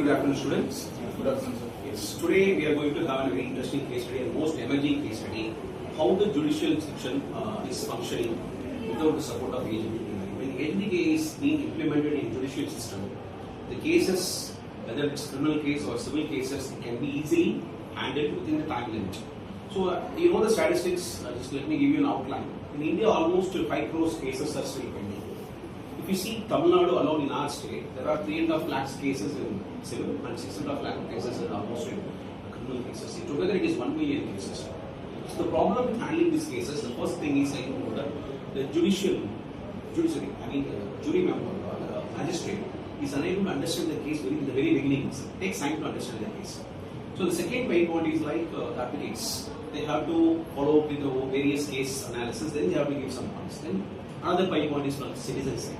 good afternoon, students. Good afternoon, sir. Yes, today we are going to have a very interesting case study, and most emerging case study, how the judicial section is functioning without the support of agentic AI. When agentic AI is being implemented in judicial system, the cases, whether it's criminal case or civil cases, can be easily handled within the time limit. So, you know the statistics, just let me give you an outline. In India, almost 5 crores cases are still pending. If you see Tamil Nadu alone in our state, there are 3.5 lakhs cases in civil and 6.5 lakh cases in almost in criminal cases. Together it is 1 million cases. So the problem with handling these cases, the first thing is the judiciary, jury member or the magistrate is unable to understand the case in the very beginning. It takes time to understand the case. So the second main point is like the applicants. They have to follow up with the various case analysis, then they have to give some points. Then another point is from the citizen side.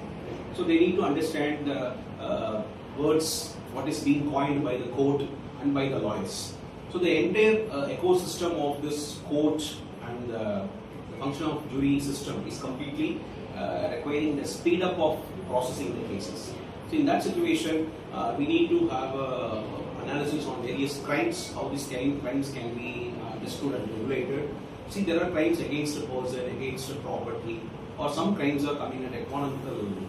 So they need to understand the words, what is being coined by the court and by the lawyers. So the entire ecosystem of this court and the function of jury system is completely requiring the speed up of processing the cases. So in that situation, we need to have analysis on various crimes, how these crimes can be understood and regulated. See, there are crimes against a person, against a property, or some crimes are coming at economical level.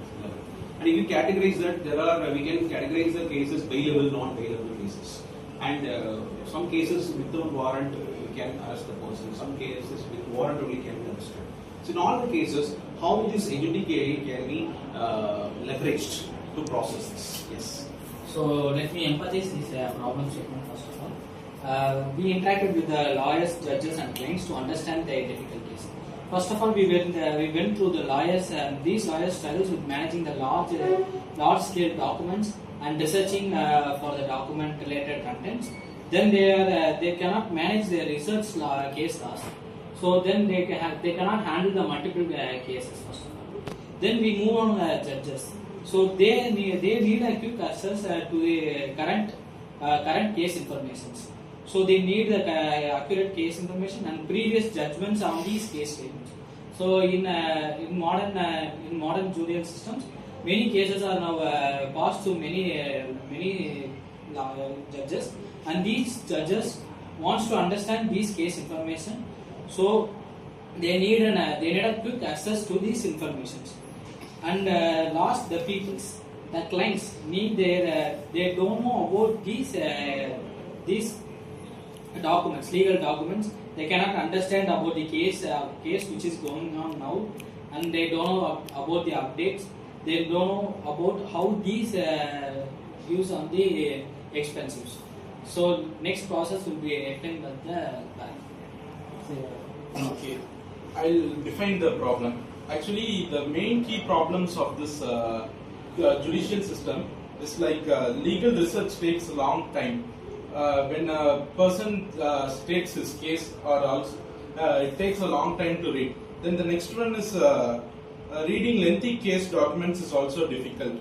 And if you categorize that, we can categorize the cases bailable, non-bailable cases. And some cases without warrant, you can arrest the person. Some cases with warrant only can be arrested. So in all the cases, how this agentic AI can be leveraged to process this? Yes. So let me empathize this problem statement first of all. We interacted with the lawyers, judges and clients to understand their difficult case. First of all, we went through the lawyers, and these lawyers struggles with managing the large scale documents and researching for the document related contents. Then they cannot manage their research case laws. So then they cannot handle the multiple cases first of all. Then we move on judges. So they need a quick access to the current case informations. So they need the accurate case information and previous judgments on these case statements. So in modern judicial systems, many cases are now passed to many judges, and these judges wants to understand these case information. So they need a quick access to these informations. And last, the clients need they don't know about these documents, legal documents. They cannot understand about the case which is going on now, and they don't know about the updates. They don't know about how these use on the expenses. So next process will be explained by the bank. Okay, I'll define the problem. Actually, the main key problems of this judicial system is like legal research takes a long time. When a person states his case, or else it takes a long time to read. Then the next one is reading lengthy case documents is also difficult.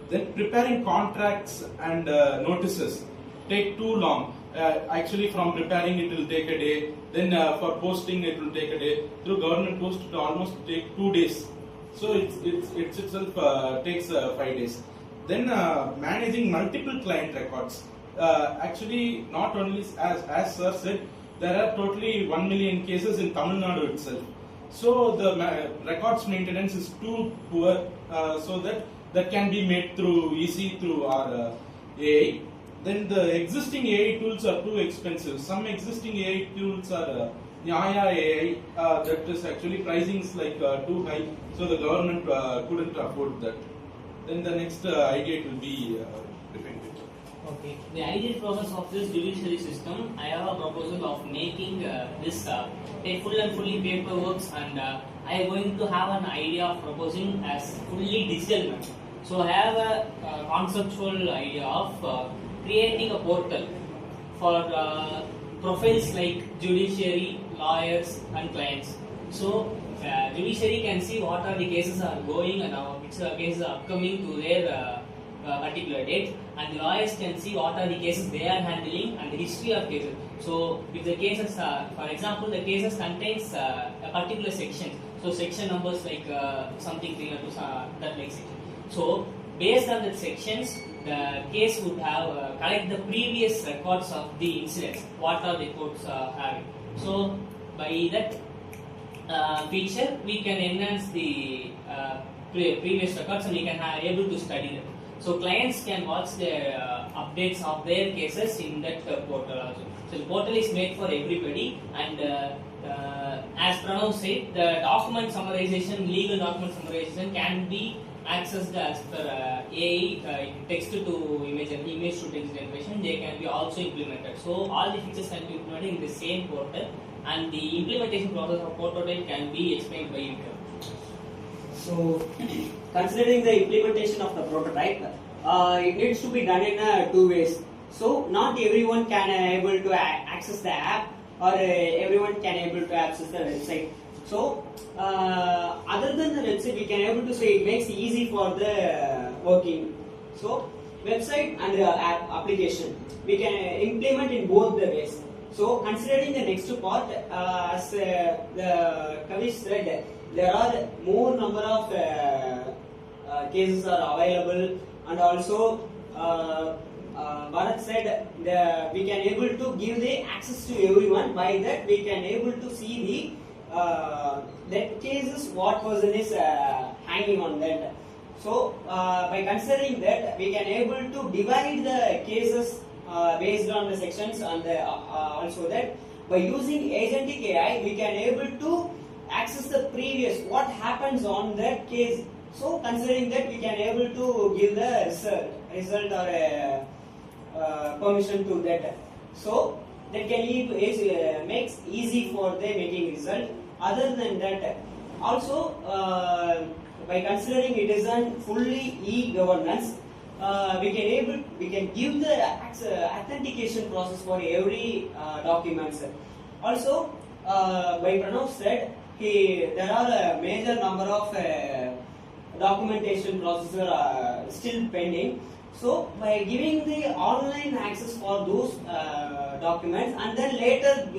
Then preparing contracts and notices take too long. Actually, from preparing it will take a day. Then for posting it will take a day. Through government post it will almost take 2 days. So it itself takes 5 days. Then managing multiple client records. Actually, not only as sir said, there are totally 1 million cases in Tamil Nadu itself. So the records maintenance is too poor, so that can be made through our AI. Then the existing AI tools are too expensive. Some existing AI tools are Nyaya AI, that is actually pricing is like too high, so the government couldn't afford that. Then the next Ideate will be defined. Okay. The ideal process of this judiciary system, I have a proposal of making this take full and fully paperwork, and I am going to have an idea of proposing as fully digital method. So I have a conceptual idea of creating a portal for profiles like judiciary, lawyers and clients. So judiciary can see what are the cases are going and which cases are upcoming to their particular date, and the lawyers can see what are the cases they are handling and the history of cases. So if the cases for example, the cases contains a particular section, so section numbers like something similar to that like section. So based on the sections, the case would have collect the previous records of the incidents, what are the courts having. So by that feature, we can enhance the previous records and we can able to study them. So clients can watch the updates of their cases in that portal also. So the portal is made for everybody, and as Pranav said, the document summarization, legal document summarization can be accessed as per AI text to image and image to text generation. They can be also implemented. So all the features can be implemented in the same portal, and the implementation process of prototype can be explained by you. So, considering the implementation of the prototype, it needs to be done in two ways. So, not everyone can able to access the app, or everyone can able to access the website. So, other than the website, we can able to say it makes it easy for the working. So, website and app application, we can implement in both the ways. So, considering the next part, as the Kavish said, there are more number of cases are available, and also Bharat said we can able to give the access to everyone. By that we can able to see the that cases what person is hanging on that. So by considering that, we can able to divide the cases based on the sections, and also that by using agentic AI we can able to access the previous what happens on that case. So considering that, we can able to give the result or permission to that. So that can makes easy for the making result. Other than that, also by considering it is a fully e-governance, we can give the authentication process for every documents. Also, by Pranav said, there are a major number of documentation processes are still pending. So by giving the online access for those documents, and then later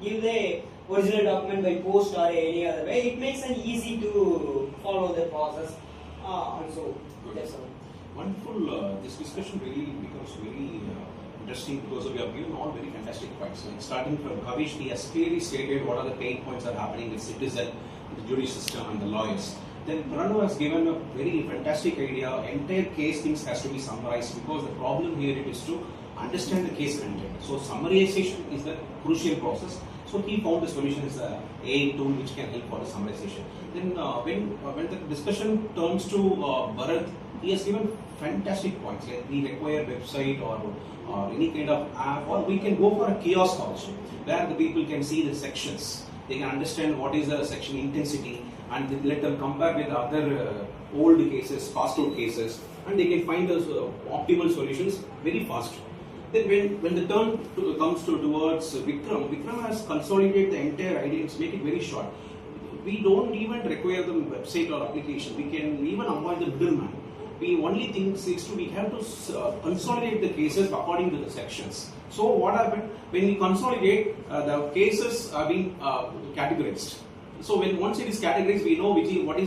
give the original document by post or any other way, it makes it easy to follow the process. Also, that's all. Wonderful. This discussion really becomes very interesting because we have given all very fantastic points. Like starting from Kavish, he has clearly stated what are the pain points that are happening with citizen, the jury system, and the lawyers. Then Pranav has given a very fantastic idea. Entire case things has to be summarized, because the problem here is to understand the case content. So summarization is the crucial process. So he found the solution is a AI tool which can help for the summarization. Then when the discussion turns to Bharat, he has given fantastic points, like we require website or any kind of app, or we can go for a kiosk also, where the people can see the sections. They can understand what is the section intensity, and let them compare with other old cases, passed out cases, and they can find those optimal solutions very fast. Then when the turn comes towards Vikram has consolidated the entire idea and make it very short. We don't even require the website or application. We can even avoid the middleman. We only think we have to consolidate the cases according to the sections. So what happened when we consolidate, the cases are being categorized. So when once it is categorized, we know what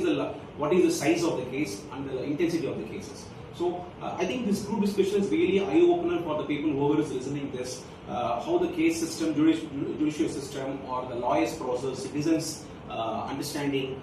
is the size of the case and the intensity of the cases. So I think this group discussion is really eye opener for the people whoever is listening this. How the case system, judicial system, or the lawyer's process, citizens' understanding.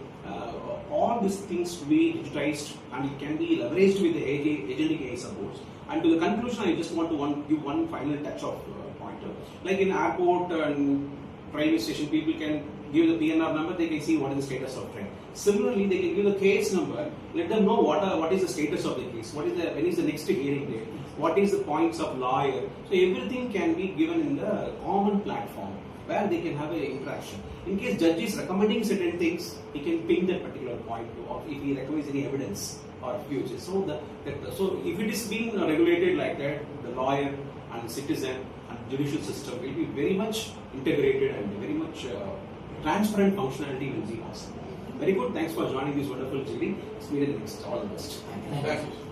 All these things to be digitized, and it can be leveraged with the agentic AI supports. And to the conclusion, I just want to give one final touch of pointer. Like in airport and railway station, people can give the PNR number, they can see what is the status of train. Similarly, they can give the case number, let them know what is the status of the case, when is the next hearing date, what is the points of lawyer. So everything can be given in the common platform, where they can have an interaction. In case judge is recommending certain things, he can ping that particular point, or if he recommends any evidence or future. So so if it is being regulated like that, the lawyer and citizen and judicial system will be very much integrated, and very much transparent functionality will be awesome. Very good. Thanks for joining this wonderful GD. Let's meet in the next. All the best. Thank you.